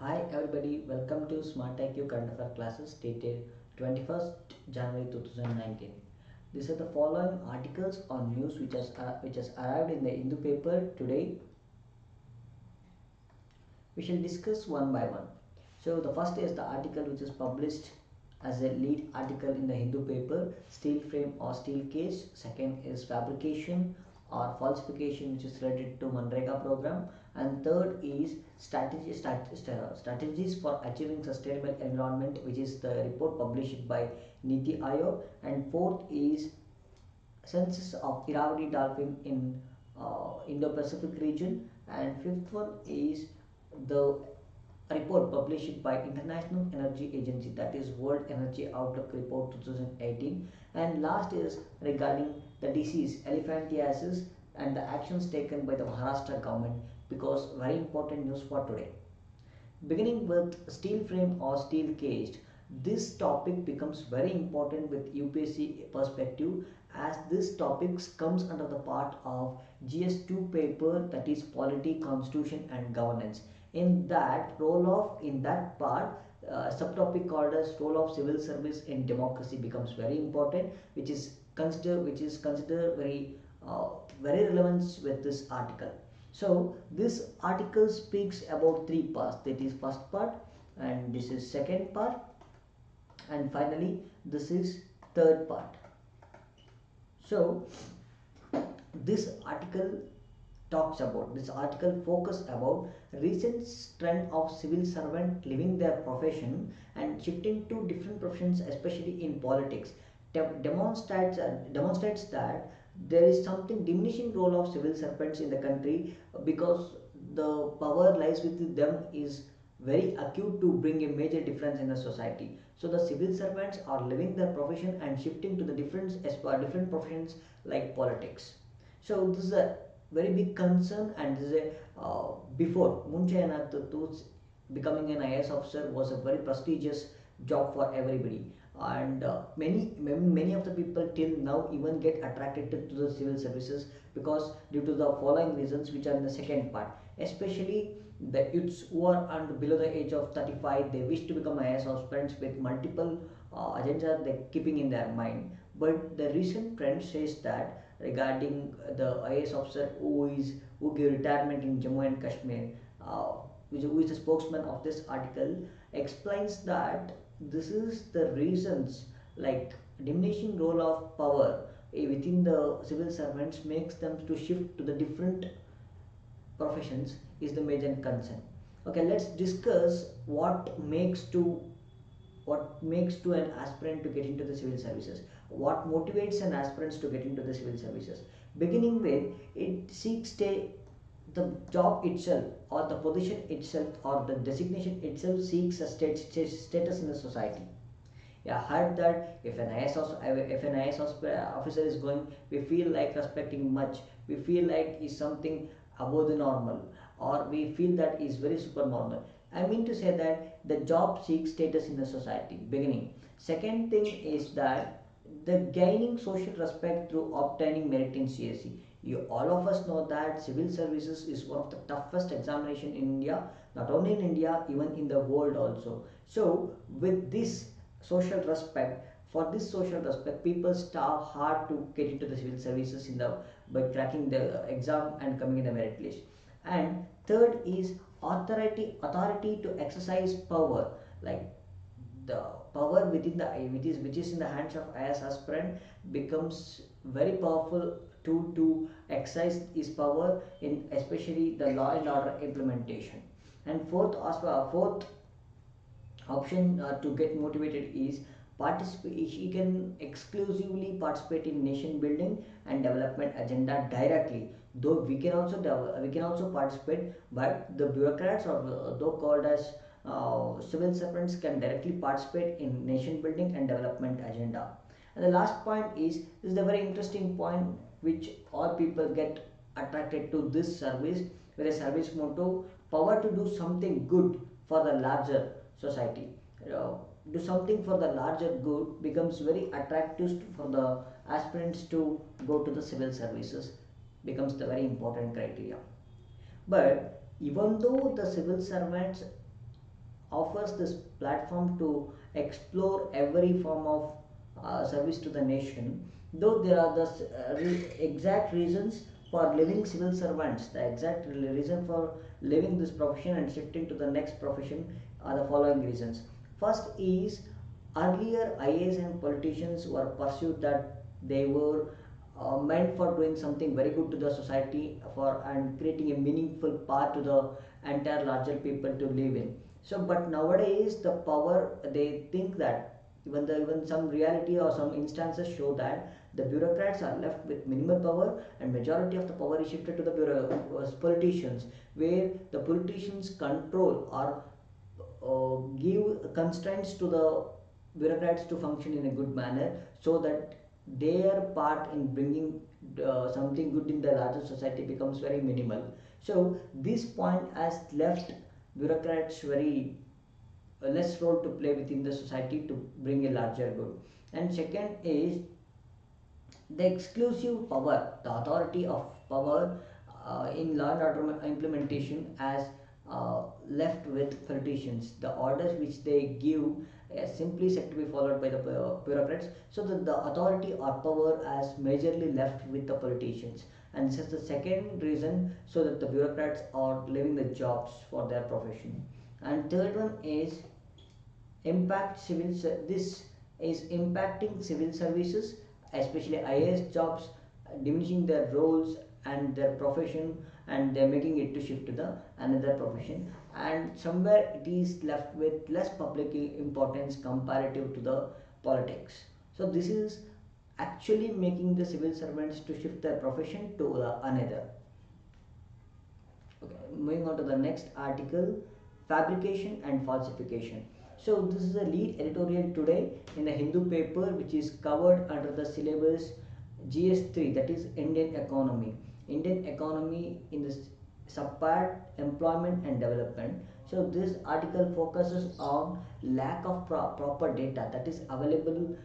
Hi everybody, welcome to Smart IQ Current Affair classes dated 21st January 2019. These are the following articles on news which has arrived in the Hindu paper today. We shall discuss one by one. So the first is the article which is published as a lead article in the Hindu paper, steel frame or steel cage. Second is fabrication or falsification, which is related to Manrega program. And third is strategies for achieving sustainable environment, which is the report published by Niti Aayog. And fourth is census of Irrawaddy dolphin in Indo-Pacific region. And fifth one is the report published by International Energy Agency, that is World Energy Outlook Report 2018. And last is regarding the disease elephantiasis and the actions taken by the Maharashtra government, because very important news for today. Beginning with steel frame or steel caged, this topic becomes very important with UPSC perspective, as this topic comes under the part of GS2 paper, that is polity, constitution and governance. In that part, subtopic called as role of civil service in democracy becomes very important, which is considered very relevant with this article. So this article speaks about three parts, that is first part, and this is second part, and finally this is third part. So this article focus about recent trend of civil servant leaving their profession and shifting to different professions, especially in politics. Demonstrates that there is something diminishing role of civil servants in the country, because the power lies with them is very acute to bring a major difference in the society. So the civil servants are leaving their profession and shifting to the different professions like politics. So this is a very big concern, and this is a before Munchayanathu's becoming an IAS officer was a very prestigious job for everybody, and many of the people till now even get attracted to the civil services, because due to the following reasons which are in the second part. Especially the youths who are under below the age of 35, they wish to become IAS aspirants with multiple agendas they keeping in their mind. But the recent trend says that regarding the IAS officer who gave retirement in Jammu and Kashmir, who is the spokesman of this article, explains that this is the reasons, like diminishing role of power within the civil servants makes them to shift to the different professions is the major concern. Okay, let's discuss what makes to an aspirant to get into the civil services, what motivates an aspirant to get into the civil services. Beginning with, it seeks the job itself, or the position itself, or the designation itself seeks a status in the society. Yeah, heard that if an IS officer is going, we feel like respecting much, we feel like is something above the normal, or we feel that is very super normal. I mean to say that the job seeks status in the society. Beginning. Second thing is that the gaining social respect through obtaining merit in CSE. You all of us know that civil services is one of the toughest examination in India, not only in India, even in the world also. So with this social respect, for this social respect, people starve hard to get into the civil services by cracking the exam and coming in the merit list. And third is authority to exercise power, like the power within the which is in the hands of IAS aspirant becomes very powerful to exercise his power in especially the law and order implementation. And fourth option to get motivated is participate. He can exclusively participate in nation building and development agenda directly, though we can also participate, but the bureaucrats, or though called as civil servants, can directly participate in nation building and development agenda. And the last point is the very interesting point, which all people get attracted to this service, with a service motto: power to do something good for the larger society. Do something for the larger good becomes very attractive for the aspirants to go to the civil services, becomes the very important criteria. But even though the civil servants offers this platform to explore every form of service to the nation. Though there are the exact reasons for living civil servants, the exact reason for leaving this profession and shifting to the next profession are the following reasons. First is, earlier IAS and politicians were pursued that they were meant for doing something very good to the society for and creating a meaningful part to the entire larger people to live in. So but nowadays the power, they think that even some reality or some instances show that the bureaucrats are left with minimal power and majority of the power is shifted to the politicians, where the politicians control or give constraints to the bureaucrats to function in a good manner, so that their part in bringing something good in the larger society becomes very minimal. So this point has left bureaucrats very less role to play within the society to bring a larger good. And second is the exclusive power, the authority of power in law and order implementation as left with politicians. The orders which they give simply said to be followed by the bureaucrats, so that the authority or power has majorly left with the politicians. And this is the second reason, so that the bureaucrats are leaving the jobs for their profession. And third one is impact civil this is impacting civil services, especially IAS jobs, diminishing their roles and their profession, and they're making it to shift to the another profession, and somewhere it is left with less public importance comparative to the politics. So this is actually making the civil servants to shift their profession to another. Okay, moving on to the next article, fabrication and falsification. So this is a lead editorial today in a Hindu paper which is covered under the syllabus GS3, that is Indian economy. Indian economy in the subpart employment and development. So this article focuses on lack of proper data that is available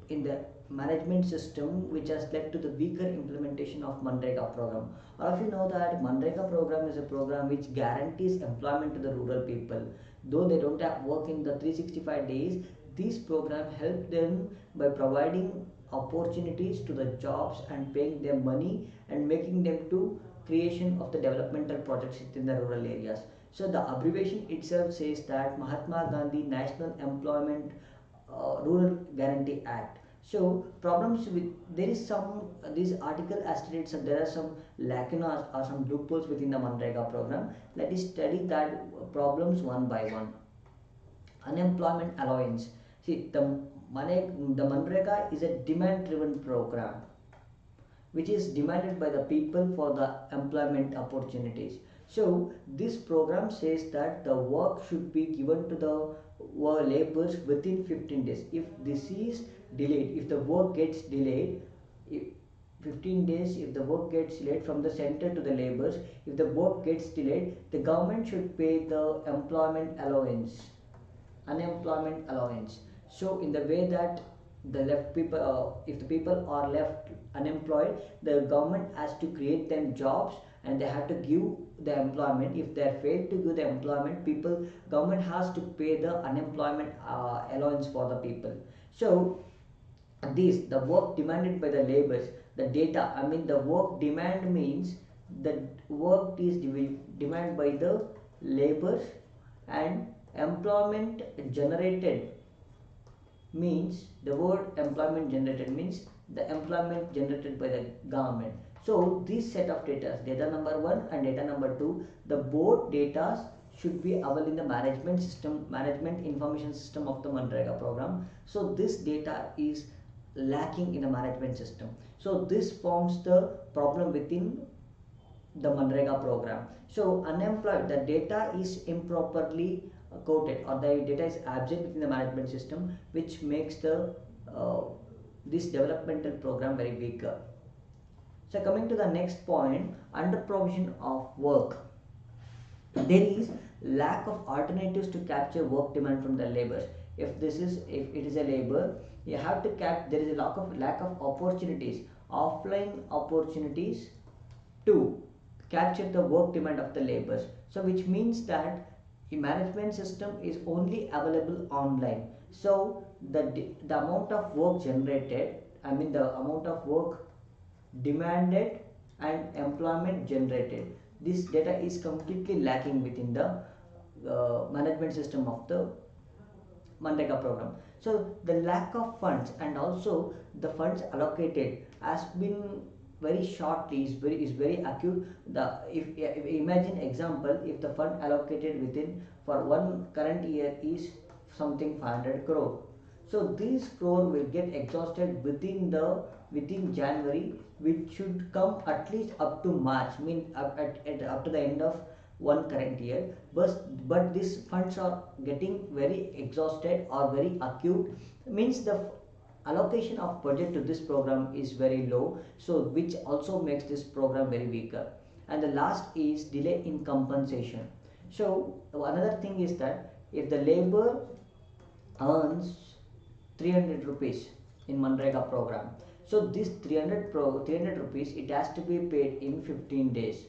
in the management system, which has led to the weaker implementation of Manrega program. All of you know that Manrega program is a program which guarantees employment to the rural people. Though they don't have work in the 365 days, this program helped them by providing opportunities to the jobs and paying them money and making them to creation of the developmental projects within the rural areas. So the abbreviation itself says that Mahatma Gandhi National Employment Rural Guarantee Act. So problems with, there is some, this article has stated that there are some lacunas or some loopholes within the Manrega program. Let us study that problems one by one. Unemployment allowance. See, the Manrega is a demand driven program which is demanded by the people for the employment opportunities. So this program says that the work should be given to the laborers within 15 days. If this is delayed, if the work gets delayed, if 15 days, if the work gets delayed from the center to the laborers, if the work gets delayed, the government should pay the employment allowance, unemployment allowance. So in the way that the left people, if the people are left unemployed, the government has to create them jobs and they have to give the employment. If they fail to give the employment, government has to pay the unemployment allowance for the people. So the work demanded by the laborers, the data, I mean the work demand means the work is demanded by the laborers, and employment generated means, the word employment generated means the employment generated by the government. So this set of data number 1 and data number 2, the both data should be available in the management system, management information system of the Manrega program. So this data is lacking in the management system. So this forms the problem within the Manrega program. So unemployed, the data is improperly coded, or the data is absent within the management system, which makes the this developmental program very weaker. So coming to the next point, under provision of work, there is lack of alternatives to capture work demand from the laborers. If it is a labor, you have to there is a lack of opportunities, offline opportunities to capture the work demand of the laborers. So which means that management system is only available online. So the amount of work generated, I mean the amount of work demanded and employment generated, this data is completely lacking within the management system of the Mandeka program. So the lack of funds and also the funds allocated has been very shortly, is very acute. The if imagine example, if the fund allocated within for one current year is something 500 crore, so this crore will get exhausted within January, which should come at least up to March, mean up to the end of one current year. But these funds are getting very exhausted or very acute, means the allocation of budget to this program is very low, so which also makes this program very weaker. And the last is delay in compensation. So another thing is that if the labor earns 300 rupees in Manrega program, so this 300 rupees, it has to be paid in 15 days.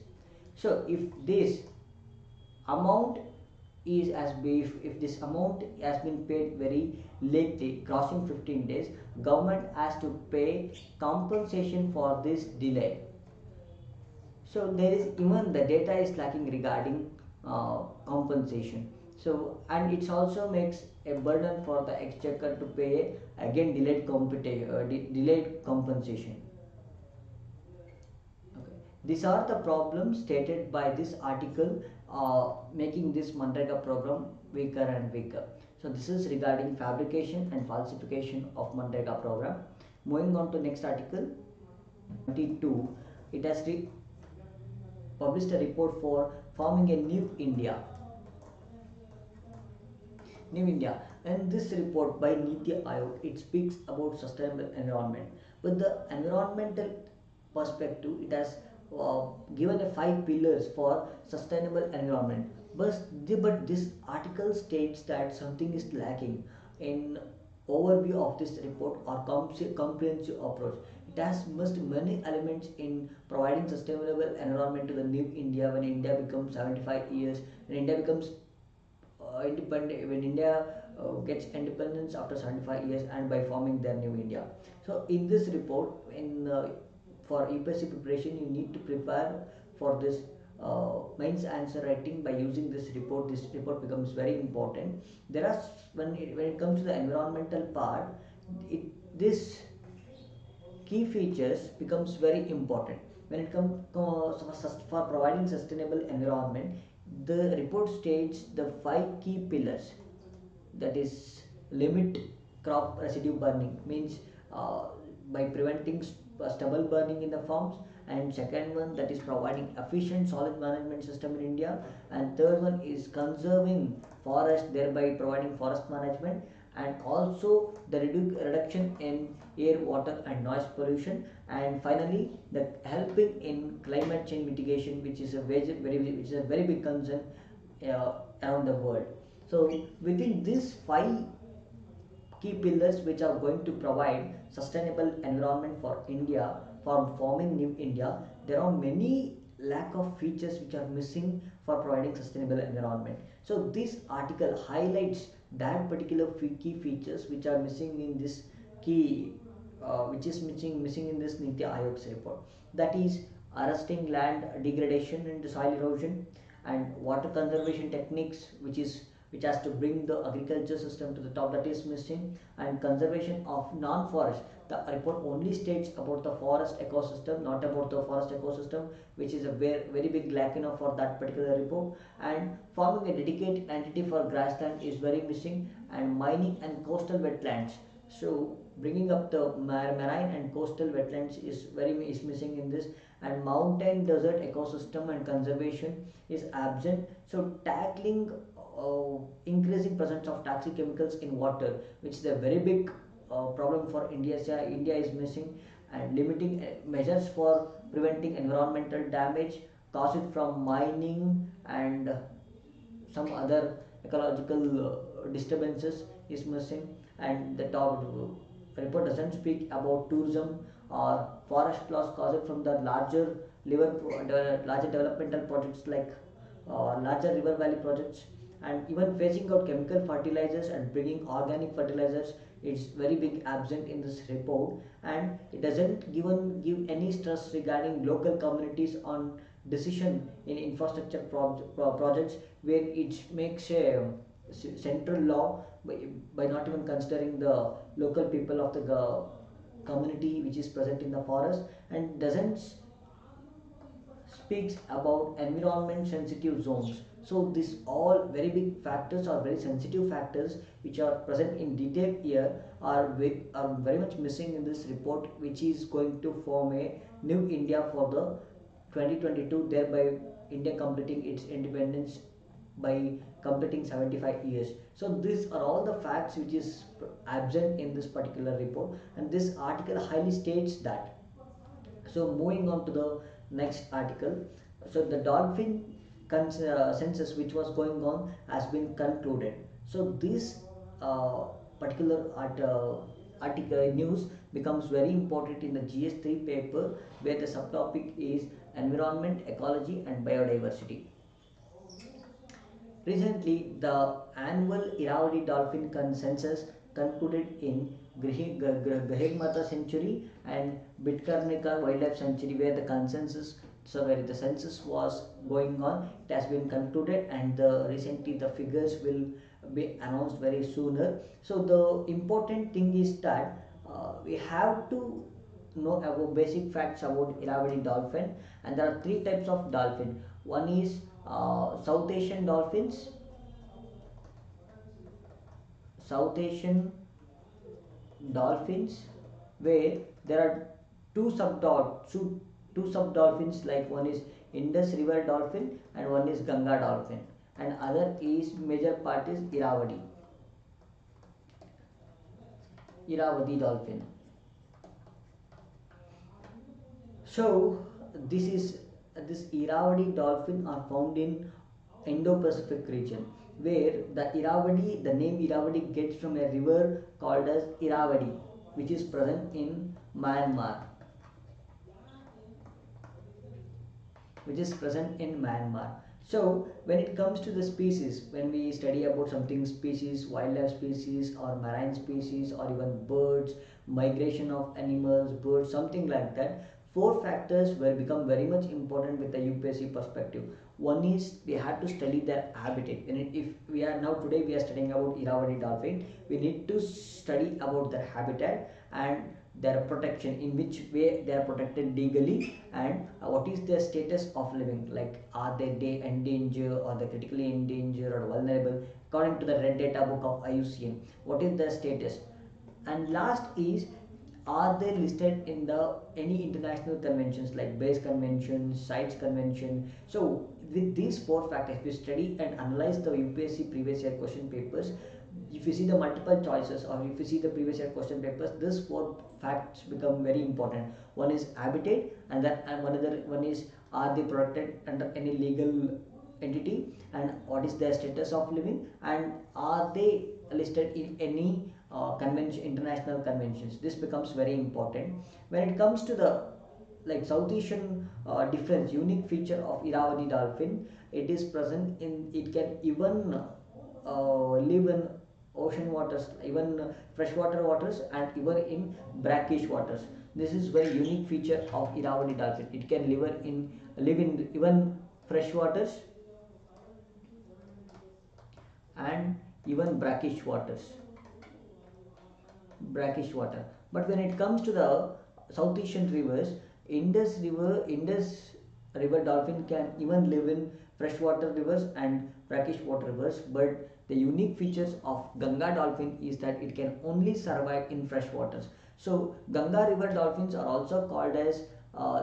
So if this amount is as if this amount has been paid very lately, crossing 15 days, government has to pay compensation for this delay. So there is, even the data is lacking regarding compensation. So and it also makes a burden for the exchequer to pay again delayed compensation. Okay. These are the problems stated by this article, making this Manrega program weaker and weaker. So this is regarding fabrication and falsification of Manrega program. Moving on to next article 22, it has published a report for forming a new India. New India. And this report by Niti Aayog, it speaks about sustainable environment. With the environmental perspective, it has given a 5 pillars for sustainable environment. But this article states that something is lacking in overview of this report or comprehensive approach. It has missed many elements in providing sustainable environment to the new India when India becomes 75 years, when India becomes independent, when India gets independence after 75 years and by forming their new India. So in this report, in for UPSC preparation, you need to prepare for this mains answer writing by using this report. This report becomes very important. There are when it comes to the environmental part, this key features becomes very important when it comes for providing sustainable environment. The report states the 5 key pillars, that is limit crop residue burning, means by preventing stubble burning in the farms, and second one, that is providing efficient solid management system in India, and third one is conserving forest, thereby providing forest management, and also the reduction in air, water and noise pollution, and finally the helping in climate change mitigation, which is a very big concern around the world. So within these 5 key pillars which are going to provide sustainable environment for India, for forming new India, there are many lack of features which are missing for providing sustainable environment. So this article highlights that particular key features which are missing in this which is missing in this Niti Aayog's report. That is arresting land degradation and soil erosion, and water conservation techniques, which has to bring the agriculture system to the top, that is missing, and conservation of non-forest. The report only states about the forest ecosystem, not about the forest ecosystem, which is a very big lack for that particular report. And forming a dedicated entity for grassland is very missing, and mining and coastal wetlands. So bringing up the marine and coastal wetlands is missing in this, and mountain desert ecosystem and conservation is absent. So tackling increasing presence of toxic chemicals in water, which is a very big problem for India. India is missing, and limiting measures for preventing environmental damage caused from mining and some other ecological disturbances is missing. And the top report doesn't speak about tourism or forest loss caused from the larger developmental projects like larger river valley projects and even phasing out chemical fertilizers and bringing organic fertilizers, it's very big absent in this report. And it doesn't give any stress regarding local communities on decision in infrastructure projects, where it makes a central law by not even considering the local people of the community which is present in the forest, and doesn't speaks about environment sensitive zones. So these all very big factors or very sensitive factors which are present in detail here are very much missing in this report, which is going to form a new India for the 2022, thereby India completing its independence by completing 75 years. So these are all the facts which is absent in this particular report, and this article highly states that. So moving on to the next article. So the dolphin census which was going on has been concluded. So this particular article news becomes very important in the GS3 paper, where the subtopic is environment, ecology and biodiversity. Recently, the annual Irrawaddy Dolphin Consensus concluded in Gahirmatha Sanctuary and Bitkarnika Wildlife Sanctuary, where the consensus, so where the census was going on, it has been concluded, and recently the figures will be announced very sooner. So the important thing is that we have to know about basic facts about Irrawaddy dolphin, and there are three types of dolphin. One is South Asian dolphins, South Asian dolphins, where there are two subdolphins, like one is Indus River dolphin and one is Ganga dolphin, and other is major part is Irrawaddy dolphin. So this Irrawaddy dolphin are found in Indo-Pacific region, where the name Irrawaddy gets from a river called as Irrawaddy, which is present in Myanmar. So when it comes to the species, when we study about something species, wildlife species or marine species or even birds, migration of animals, birds, something like that, four factors will become very much important with the UPSC perspective. One is we have to study their habitat. If we are now today we are studying about Irrawaddy dolphin, we need to study about their habitat and their protection, in which way they are protected legally, and what is their status of living, like are they endangered or they critically endangered or vulnerable according to the red data book of IUCN, what is their status. And last is, are they listed in the any international conventions like base convention, sites convention. So with these four factors, if you study and analyze the UPSC previous year question papers, if you see the multiple choices or if you see the previous year question papers, these four facts become very important. One is habitat, and one is, are they protected under any legal entity, and what is their status of living, and are they listed in any international conventions. This becomes very important. When it comes to the South Asian difference, unique feature of Irrawaddy dolphin, it is present in, it can even live in ocean waters, even freshwater waters, and even in brackish waters. This is very unique feature of Irrawaddy dolphin. It can live in even fresh waters and even brackish water. But when it comes to the South Asian rivers, Indus River dolphin can even live in freshwater rivers and brackish water rivers, but the unique features of Ganga dolphin is that it can only survive in fresh waters. So Ganga River dolphins are also called as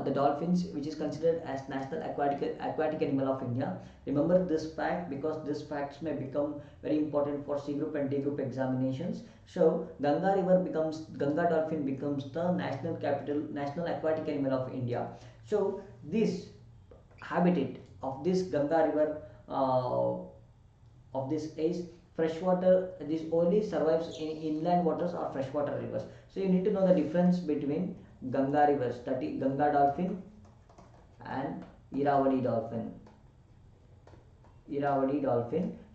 the dolphins, which is considered as national aquatic animal of India. Remember this fact, because these facts may become very important for C group and D group examinations. So Ganga dolphin becomes the national aquatic animal of India. So this habitat of this Ganga River of this is freshwater. This only survives in inland waters or freshwater rivers. So you need to know the difference between Ganga rivers, that is Ganga dolphin and Irrawaddy dolphin.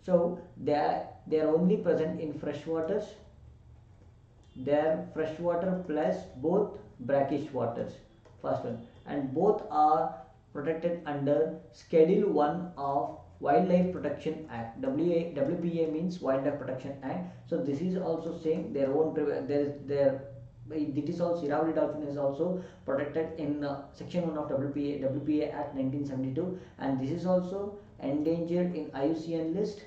So they are only present in fresh waters. They are freshwater plus both brackish waters. First one, and both are protected under Schedule 1 of Wildlife Protection Act. WPA means Wildlife Protection Act. So this is also saying their own. There is their. It is also Irrawaddy dolphin is also protected in Section 1 of WPA Act 1972, and this is also endangered in IUCN list,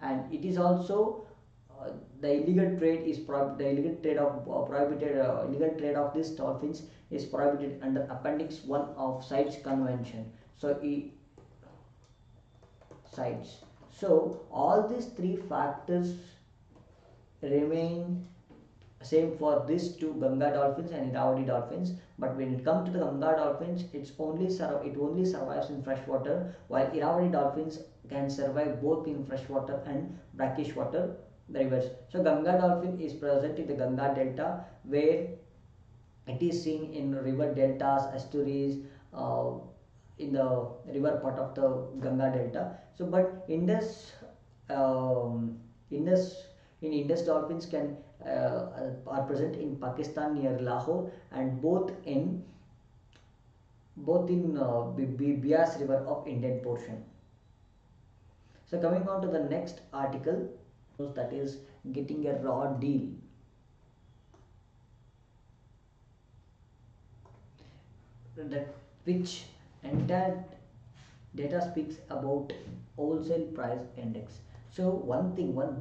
and it is also the illegal trade is the illegal trade of prohibited illegal trade of these dolphins is prohibited under Appendix 1 of CITES Convention. So CITES. So all these three factors remain same for these two Ganga dolphins and Irrawaddy dolphins, but when it comes to the Ganga dolphins, it only survives in freshwater, while Irrawaddy dolphins can survive both in freshwater and brackish water rivers. So Ganga dolphin is present in the Ganga delta, where it is seen in river deltas, estuaries, in the river part of the Ganga delta. So but Indus in Indus dolphins can are present in Pakistan near Lahore, and both in Bias river of Indian portion. So coming on to the next article, that is getting a raw deal. That which entire data speaks about wholesale price index. So one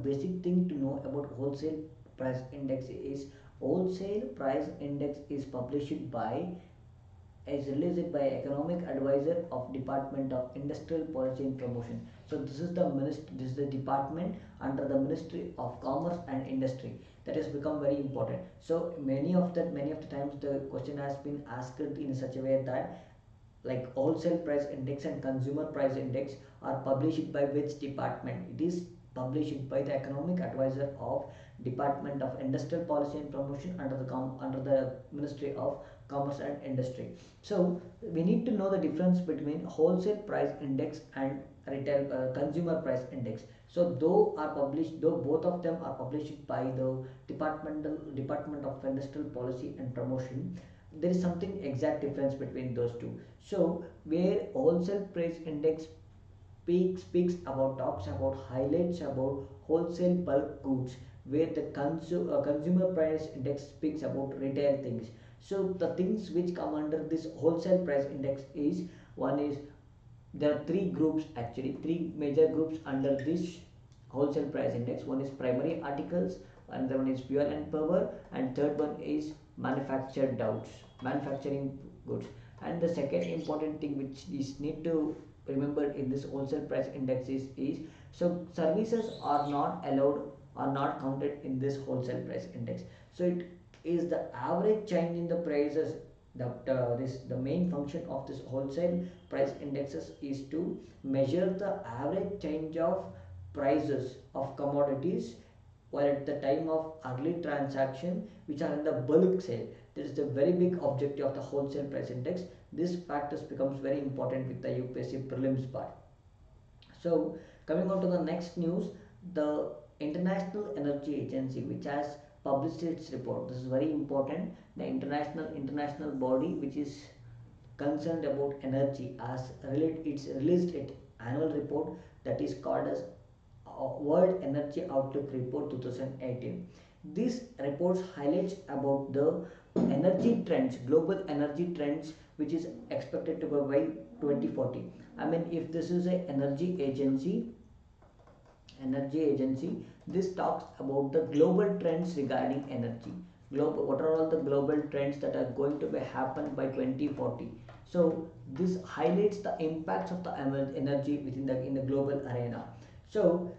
basic thing to know about wholesale price index is wholesale price index is published by is released by economic advisor of Department of Industrial Policy and Promotion. So this is the department under the Ministry of Commerce and Industry that has become very important. So many of the times the question has been asked in such a way that like wholesale price index and consumer price index are published by which department? It is published by the economic advisor of Department of Industrial Policy and Promotion under the Ministry of Commerce and Industry. So we need to know the difference between wholesale price index and retail consumer price index. So though both of them are published by the Department of Industrial Policy and Promotion, there is something exact difference between those two. So where wholesale price index talks about highlights about wholesale bulk goods, where the consumer price index speaks about retail things. So the things which come under this wholesale price index is one is there are three major groups under this wholesale price index. One is primary articles, another one is fuel and power, and third one is manufacturing goods. And the second important thing which is need to remember in this wholesale price index is so services are not allowed, are not counted in this wholesale price index. So it is the average change in the prices. The main function of this wholesale price indexes is to measure the average change of prices of commodities while at the time of early transaction, which are in the bulk sale. This is the very big objective of the wholesale price index. This factors becomes very important with the UPSC prelims part. So coming on to the next news, the International Energy Agency, which has published its report. This is very important. The international body which is concerned about energy it's released its annual report that is called as World Energy Outlook Report 2018. This report highlights about the energy trends, global energy trends, which is expected to go by 2040. I mean, if this is a energy agency, this talks about the global trends regarding energy. What are all the global trends that are going to be happen by 2040? So this highlights the impacts of the energy within in the global arena. So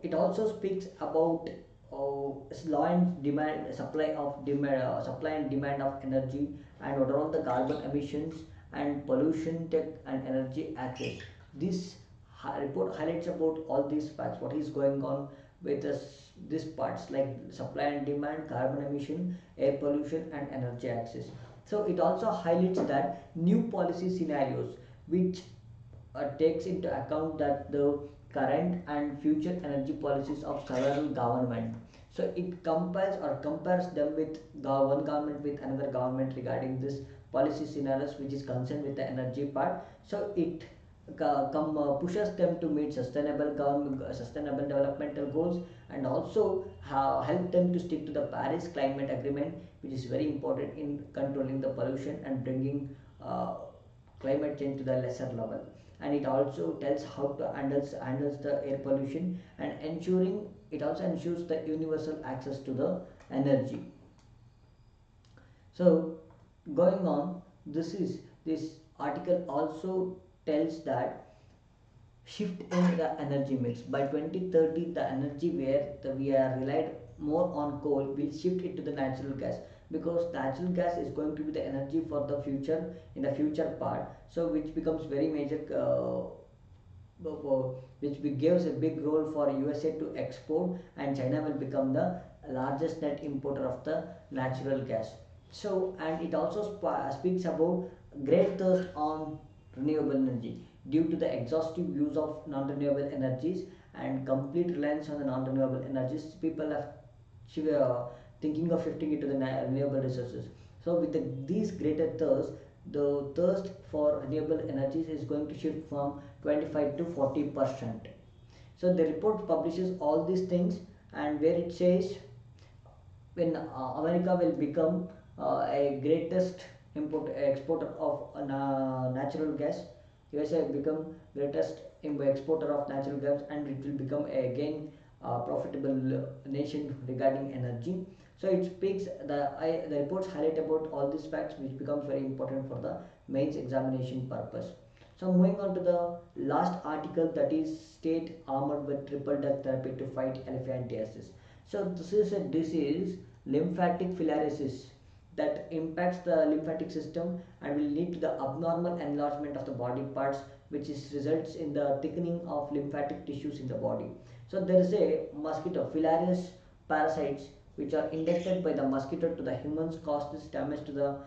it also speaks about supply and demand of energy, and what are all the carbon emissions and pollution tech and energy access. This report highlights about all these facts, what is going on with these parts like supply and demand, carbon emission, air pollution and energy access. So it also highlights that new policy scenarios which takes into account that the current and future energy policies of several government. So it compares them with one government with another government regarding this policy scenarios which is concerned with the energy part. So it pushes them to meet sustainable developmental goals, and also help them to stick to the Paris Climate Agreement, which is very important in controlling the pollution and bringing climate change to the lesser level. And it also tells how to handles the air pollution, and ensuring it also ensures the universal access to the energy. So going on, this article also tells that shift in the energy mix by 2030, the energy where we are relied more on coal will shift it to the natural gas, because natural gas is going to be the energy for the future in the future part. So which becomes very major, which gives a big role for USA to export, and China will become the largest net importer of the natural gas. So, and it also speaks about great thirst on renewable energy due to the exhaustive use of non-renewable energies and complete reliance on the non-renewable energies. People are thinking of shifting it to the renewable resources. So with these greater thirst, the thirst for renewable energies is going to shift from 25 to 40%. So the report publishes all these things, and where it says when America will become a greatest exporter of natural gas, USA will become greatest exporter of natural gas, and it will become again profitable nation regarding energy. So it speaks the reports highlight about all these facts, which becomes very important for the mains examination purpose. So moving on to the last article, that is state armored with triple drug therapy to fight elephantiasis. So this is a disease, lymphatic filariasis, that impacts the lymphatic system and will lead to the abnormal enlargement of the body parts, which results in the thickening of lymphatic tissues in the body. So there is a mosquito, filarius parasites, which are injected by the mosquito to the humans, cause this damage to the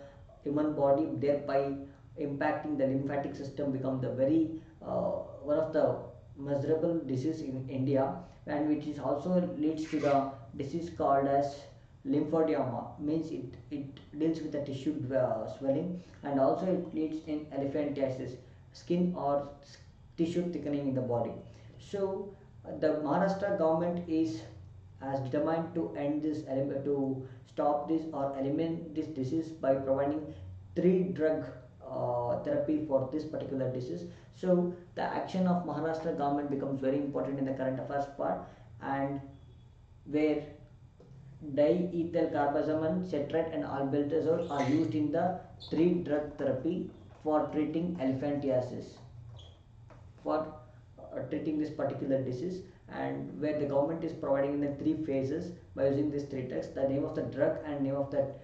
human body, thereby impacting the lymphatic system, become the very one of the miserable disease in India, and which is also leads to the disease called as lymphedema, means it deals with the tissue swelling, and also it leads in elephantiasis, skin or tissue thickening in the body. So the Maharashtra government is has determined to end this to stop this or eliminate this disease by providing three drug therapy for this particular disease. So the action of Maharashtra government becomes very important in the current affairs part, and where diethyl carbazamine, citrate and albendazole are used in the three drug therapy for treating elephantiasis, for treating this particular disease, and where the government is providing in the three phases by using these three drugs. The name of the drug and name of that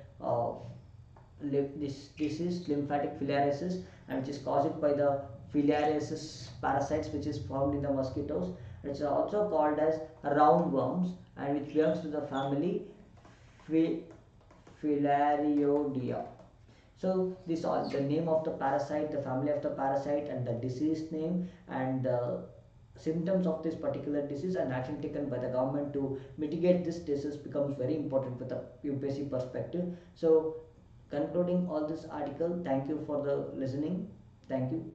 this disease, lymphatic filariasis, and which is caused by the filariasis parasites, which is found in the mosquitoes. It's also called as roundworms, and which belongs to the family Filariodea. So this all the name of the parasite, the family of the parasite, and the disease name, and the symptoms of this particular disease, and action taken by the government to mitigate this disease becomes very important with the UPSC perspective. So concluding all this article, thank you for the listening. Thank you.